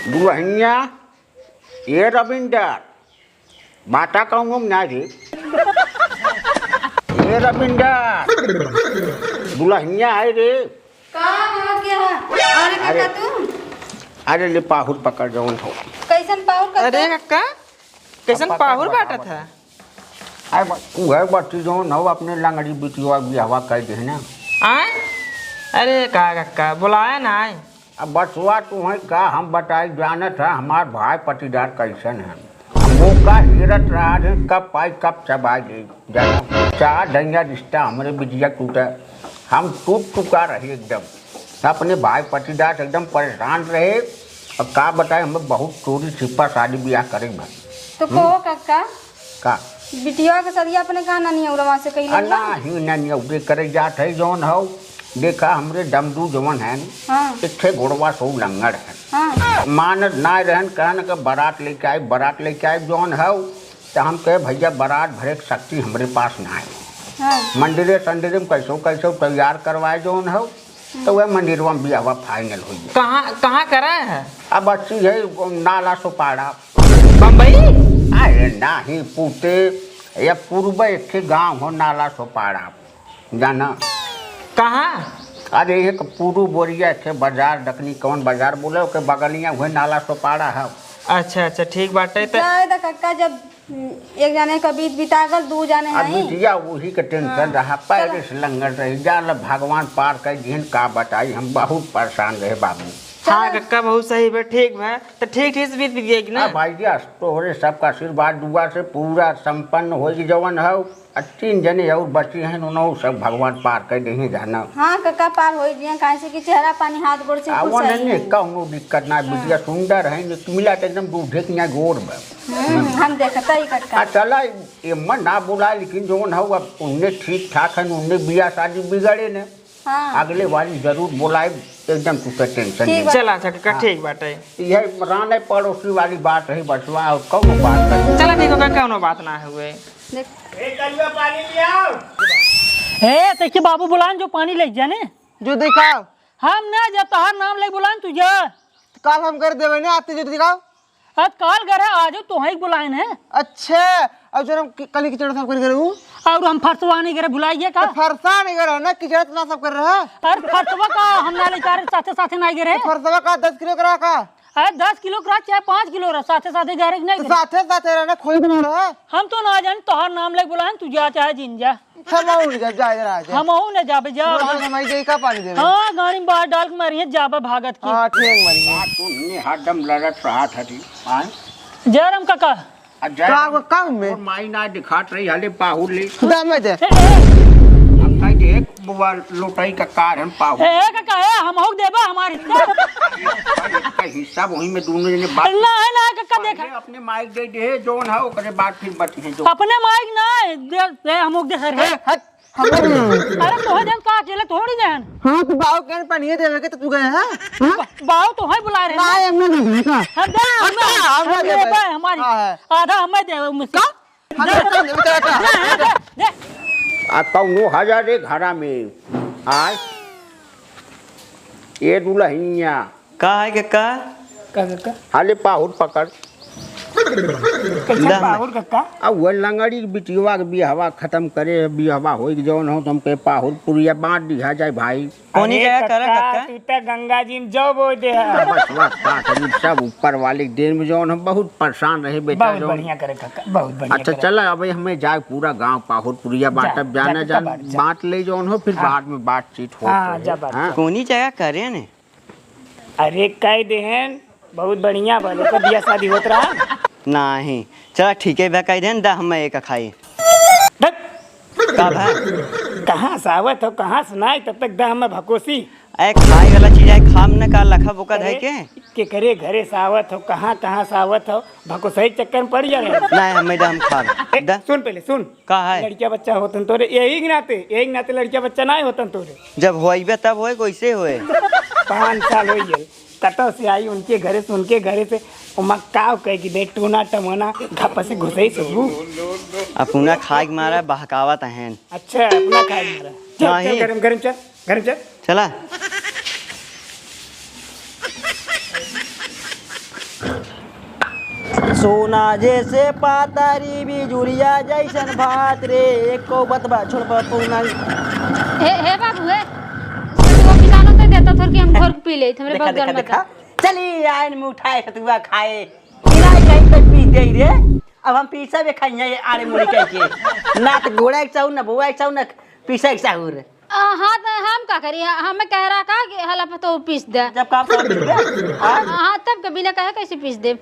दुल्हनिया ये रविंदर बाटा कहूँ ना जी ये रविंदर दुल्हनिया है रे। अरे अरे ले पाहुर पकड़ जाऊन हो। कैसन पाहुर का? अरे कक्का कैसन पाहुर बाटा था? अरे तू है बच्ची जो न अपने लंगड़ी बिटिया भी हवा कर दे ना। आए अरे कक्का बुलाया ना आए। अब बसवा तुम्हें का हम बताए जानत है हमार भाई पटीदार कैसन है। वो का हिरत रहा है कब पाई कब चबाई दे जाना चार ढंगा रिश्ता हमारे बिटिया टूटा। हम टूट चुका रहे एकदम अपने भाई पटीदार एकदम परेशान रहे। और का बताए हमें बहुत चोरी छिपा शादी ब्याह करेंगे। तो कहो कक्का का बिटिया के सदिया अपने कहा नानी औरवा से कही अल्लाह ही नानी उबे करे जात है जौन हो। देखा हमरे दमदू जवन है हाँ इतने घोड़वा सो लंगड़ है। हाँ मानत ना रहन कहन के बारात लेके आए जौन हो। तो हम कहे भैया बारात भरे की शक्ति हमारे पास ना है। हाँ मंदिरे संदिरे में कैसो तैयार करवाए जौन हो। तो वह मंदिरवा में भी हवा फाइनल हुई। कहाँ करा है? अब अच्छी है नाला सोपाड़ा बम्बई। अरे नहीं पूते या पूर्व एक गाँव हो नाला सोपाड़ा जाना। कहाँ? अरे एक पूर्व बोरिया के बाजार दखनी कौन बाजार बोले के बगलिया हुए नाला सोपाड़ा है। अच्छा ठीक बाटे तो जाए कक्का जब एक जाने का बीत बितागल दू जाने अब हैं। बिटिया वही के टेंशन रहा पैर से लंगड़ रही जाल भगवान पार कर जिन का बताई हम बहुत परेशान रहे बाबू। हाँ कक्का बहुत सही बे ठीक है तो ठीक से बीत जाएगी ना। भाई जी तोहरे सबका आशीर्वाद दुआ से पूरा संपन्न हो जवन है। 3 जने और बची हैं उन्होंने सब भगवान पार कर दे जाना। हाँ कक्का पार हो दिया काहे से कि चेहरा पानी हाथ गोड़ से वो नहीं कौनो दिक्कत ना बिटिया सुंदर है मिला एकदम दूधे के गोर में। हम देखता ही कक्का। चला एमन ना बोला लेकिन जो है अब उनने ठीक ठाक है उनने बिया शादी बिगड़े ने। हाँ अगले वाली जरूर बोलाए एकदम तुझे टेंशन नहीं। चला कक्का ठीक बाटे। यह राने पड़ोसी वाली बात है बसवा और कौनो बात नहीं। चला ठीक होगा कौनो बात ना हुए। देख पानी ले आओ। हे देखिए बाबू बुलान जो पानी ले जाने जो दिखाओ हम ना जब तोहार नाम ले बुलान तुझे कल हम कर देवे ना आते जो दिखाओ। आज काल करे आज तो ही बुलाएन है। अच्छा अब जो हम कल किचड़ साफ कर हूँ और हम फरसवा नहीं करे बुलाइए का फरसा नहीं कर रहा ना किचड़ तो साफ कर रहा है। अरे फरसवा का हम ना ले चारे साथे साथे नहीं करे। फरसवा का 10 किलो करा का अरे 10 किलो करा चाहे 5 किलो रहा साथे साथे गारे नहीं करे। साथे साथे रहना खोई बना रहा है। हम तो ना जान तोहार नाम ले बुलाएन तू जा चाहे जिन जा हम आऊं जब जा इधर आ जा हम आऊ ना जाबे जा। हमारी जई का पानी देवे। हां गाड़ी में बाहर डाल के मारिए जाबे भागत की। हां ठीक मरी तुमने हरदम लड़त रहा था जयराम काका का में माई ना दिखात रही हले पाहुर ले दाम दे अब कह दे एक बुआ लोटाई का कार हम पाहुर ए काका है हम हो देबा हमारे का हिस्सा वही में दोनों जने बात ना काका देखा अपने माइक दे दे जोन है ओकरे बाद फिर बची है जो अपने माइक ना दे हम दे सर है। हट अरे तो जन का अकेले थोड़ी जन। हां तो बाव के पानी देवे के तो तू गए हैं। बाव तो है बुला रहे ना हमने नहीं का हम दे हमारी आधा हमें दे मुझसे दे आ कौनो हजार रे घरा में आय ये दुल्हनिया का है कक्का? काका हाले पाहुर पकड़ कैसा पाहुर काका? अब वो लंगड़ी बिटिया के बिहवा खत्म करे बिहवा हो जौन हो तुम के पाहुर पुरिया बांट दिया जाए भाई। कोनी क्या करे कक्का? तू तो गंगा जी में जो बो दे बसवा सब ऊपर वाले दिन में जौन हम बहुत परेशान रहे बेटा बहुत जौन। बढ़िया करे काका बहुत बढ़िया। अच्छा चला अब हमें जाए पूरा गांव पाहुर पुरिया बांटब जाना जान बांट ले जौन हो फिर बाद में बातचीत हो। हाँ कोनी जगह करे ने अरे कह देहन बहुत बढ़िया बोले तो बियाह शादी होत रहा नहीं चला ठीक है बे कह देन दा हम एक खाई का भाई कहाँ सावत हो कहाँ सुनाई तब तक दा हमें भकोसी ए खाई वाला चीज है खाम न का लखा बोका है के करे घरे सावत हो कहाँ सावत हो भकोसई चक्कर में पड़ जा रहे। नहीं हमें दा हम खा दा सुन पहले सुन का है लड़किया बच्चा होतन तोरे यही नाते लड़किया बच्चा नहीं होतन तोरे जब होइबे तब होए कैसे होए 5 साल हो गए कटो से आई उनके घरे से मक्का कह की दे टूना टमोना घप से घुसई सबू अपना खाए के मारा बहकावत हैं। अच्छा अपना खाए मारा नहीं। चल गरम चल चला सोना जैसे पातारी बिजुरिया जैसन भात रे एको बतबा छोड़ पपूना। हे बाबू हे वो पिसानो तो देता थोड़ कि हम घोर पी ले हमरे देखा बहुत देखा गर्म देखा था। चली आयन में उठाए सतुआ खाए इना कहीं तक पी दे रे। अब हम पीसा भी खाइए ये आड़े मुड़ी कह के ना तो घोड़ा एक चाहू ना बुआ एक चाहू ना पीसा एक चाहू रे। हाँ तो हम का करी हमें कह रहा का कि हला पतो पीस दे जब काम कर हाँ तब कभी ना कहे कैसे पीस दे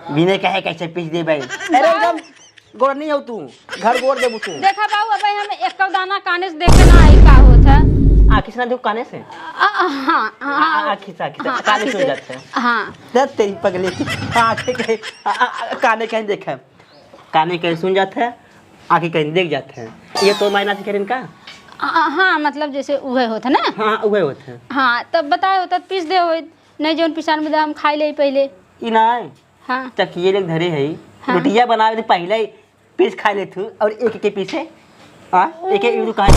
बिना कहे कैसे पीस दे भाई। अरे एकदम गोड़ नहीं हो तू घर गोड़ दे तू। देखा बाबू अब हम एक दाना काने से देखे ना आई का होता आँखी से ना देखो काने से। हाँ हाँ आँखी से काने से हो जाते हैं। हाँ दस तेरी पगली आँखें कहीं काने कहीं देखा काने कहीं सुन जाते हैं आँखें कहीं देख जाते हैं। ये तो मायना से करें इनका। हाँ मतलब जैसे उहे होता ना। हाँ वही होते हैं। हाँ तब बताए होता पीस दे हो नहीं जो पिसान में हम खाई ले पहले। इनाय हाँ चकिए लोग धरे है हाँ। रोटिया बनावे पहले ही पीस खा ले तू और एक के पीछे हाँ एक एक दुकान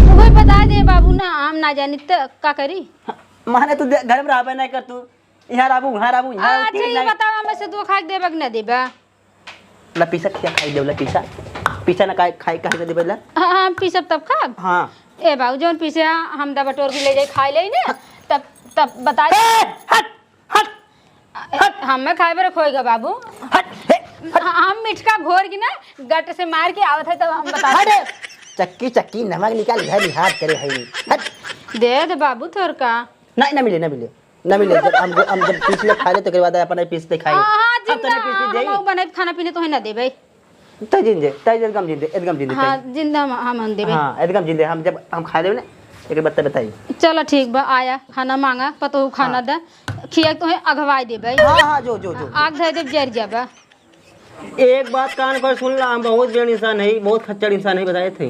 वही बता दे बाबू ना हम ना जानी तो का करी। माने तू घर में रहबे नहीं कर तू यहाँ रहबू वहाँ रहबू यहाँ अच्छा ये बताओ हमें से दो खा के देबक ना देबा। ला पीसा क्या खाई देवला पीसा पीसा ना खाई खाई देबे ला। हाँ पीसब तब खाब। हाँ ए बाबू जोन पीसे हम दबा टोर के ले जाए खाई ले ना तब तब बता दे। हट हट हमें खाए पर खोएगा बाबू। हम मिठका घोर की ना गट से मार के आवत है तब हम बता दे। चक्की चक्की नमक निकाल घर हाथ करे है हट दे बाबू थोर का नहीं ना मिले ना मिले ना मिले जब हम जब पीस ले खा ले तो के बाद अपन पीस ले खाए हाँ अब तने पीस दे जिंदा हम बने खाना पीने तो है ना दे भाई। तय एकदम जिंदे एकदम जिंदे हाँ जिंदा हम दे भाई। हाँ एकदम जिंदे हम जब हम खा देवे ना एक बात बताइए। चलो ठीक बा आया खाना मांगा पतो खाना दा खिया तो है अगवाई दे भाई। हाँ हाँ जो आग धर दे जर जाबा। एक बात कान पर सुन ला हम बहुत बेड़ इंसान है बहुत खच्चर इंसान है बताए थे।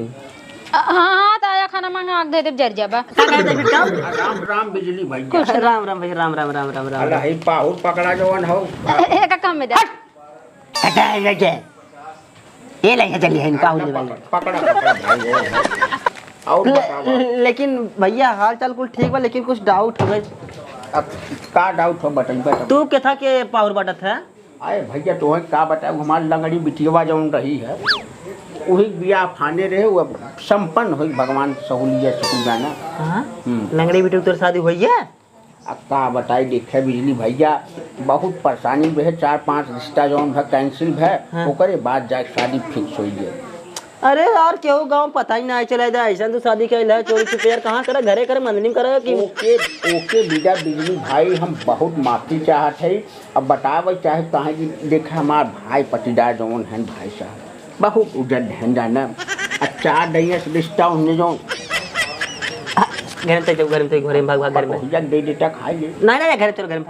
हाँ तो आया खाना मांगा आग धर दे जर जाबा। राम राम बिजली भैया राम राम भाई राम राम राम राम राम अल्लाह ही पाहुर पकड़ा जवन हो एक काम में दे ये नहीं चलिए है इनका हो भाई पकड़ा भाई और बतावा लेकिन भैया हाल चाल कुल ठीक बा लेकिन कुछ डाउट हो गए। अब का डाउट हो बताइए तू क्या था के पावर बटा था अरे भैया तो का बताए हमारी लंगड़ी बिटिया जौन रही है वही बिया फाने रहे वो संपन्न हुई भगवान सहूलियत से जाना। हाँ लंगड़ी बेटे तोर शादी हुई है। अब का बताई देखे बिजली भैया बहुत परेशानी में है 4-5 रिश्ता जौन है कैंसिल है। हाँ। ओकरे बाद जाके शादी फिक्स हुई है। अरे यार केहू गाँव पता ही ना चला जाए ऐसा तो शादी कैल है चोरी छुपे यार कहाँ करे घरे करे मंदिर करे कि ओके ओके बीजा बिजली भाई हम बहुत माफी चाहत है। अब बतावे चाहे कहाँ की देखा हमार भाई पटीदार जौन है भाई साहब बहुत उजड़ है जाना। अच्छा दैया रिश्ता उन्हें जो घर में भाग घर में भैया दे देता खाइए नहीं घर चलो घर में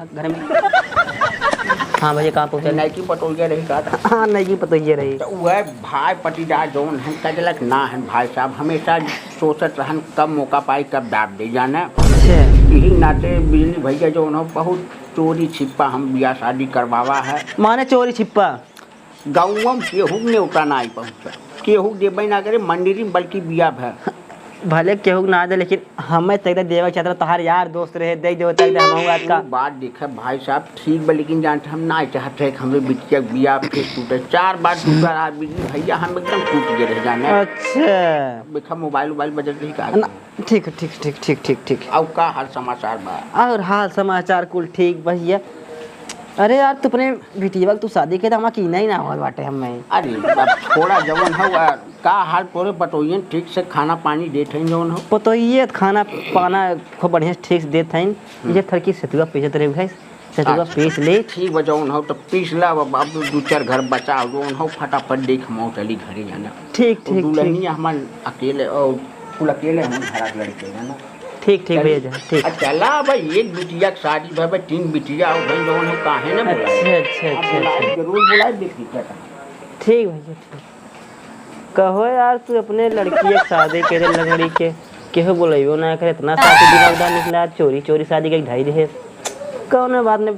हाँ भैया कहाँ पहुँचे नाइकी पटोलिया रही का था। हाँ नहीं की पता ये रही तो वह भाई पटीदार जौन है कजलक ना है भाई साहब हमेशा सोचत रहन कब मौका पाई कब दाब दे जाना। यही नाते बिजली भैया जौन हो बहुत चोरी छिपा हम बिया शादी करवावा है। माने चोरी छिपा गाँव में केहू ने उतना ना पहुँचा केहू देवे ना करे मंदिर बल्कि बिया है भले केहू ना दे लेकिन हमें तक देवा चाहता तहार यार दोस्त रहे देख दे तक हम आज का बात देखे भाई साहब ठीक बा लेकिन जानते हम ना चाहते हैं हमें बिटिया बिया फिर टूटे 4 बार टूटा रहा बिजली भैया हम एकदम टूट गए रह जाने। अच्छा देखा मोबाइल बजट रही का ठीक ठीक ठीक ठीक ठीक ठीक अब का हाल समाचार बा और हाल समाचार कुल ठीक भैया। अरे यार तू अपने बिटिया तू शादी के हम की नहीं ना होल बाटे हमें। अरे अब थोड़ा जवन हो का हाल तोरे बतोइए ठीक से खाना पानी देते हैं जवन हो तो ये खाना पाना खूब बढ़िया ठीक से देते हैं ये थरकी सतुआ पीसत रहे भाई सतुआ पीस ले ठीक बजौन हो तो पीस ला अब 2-4 घर बचा जौन हो फटाफट देख हम चली घरे जाना। ठीक ठीक दुल्हनिया हम अकेले और कुल अकेले हम घर लड़के जाना। ठीक ठीक भैया ठीक चला भाई एक बिटिया की शादी भाई 3 बिटिया और भाई जौन हो काहे ना बुलाए अच्छा जरूर बुलाए देखी क्या ठीक भैया ठीक कहो यार तू अपने लड़की एक शादी के लंगड़ी के केहू बोलेबो ना करे इतना शादी दिमाग निकला चोरी शादी के ढाई रहे कौन बात ने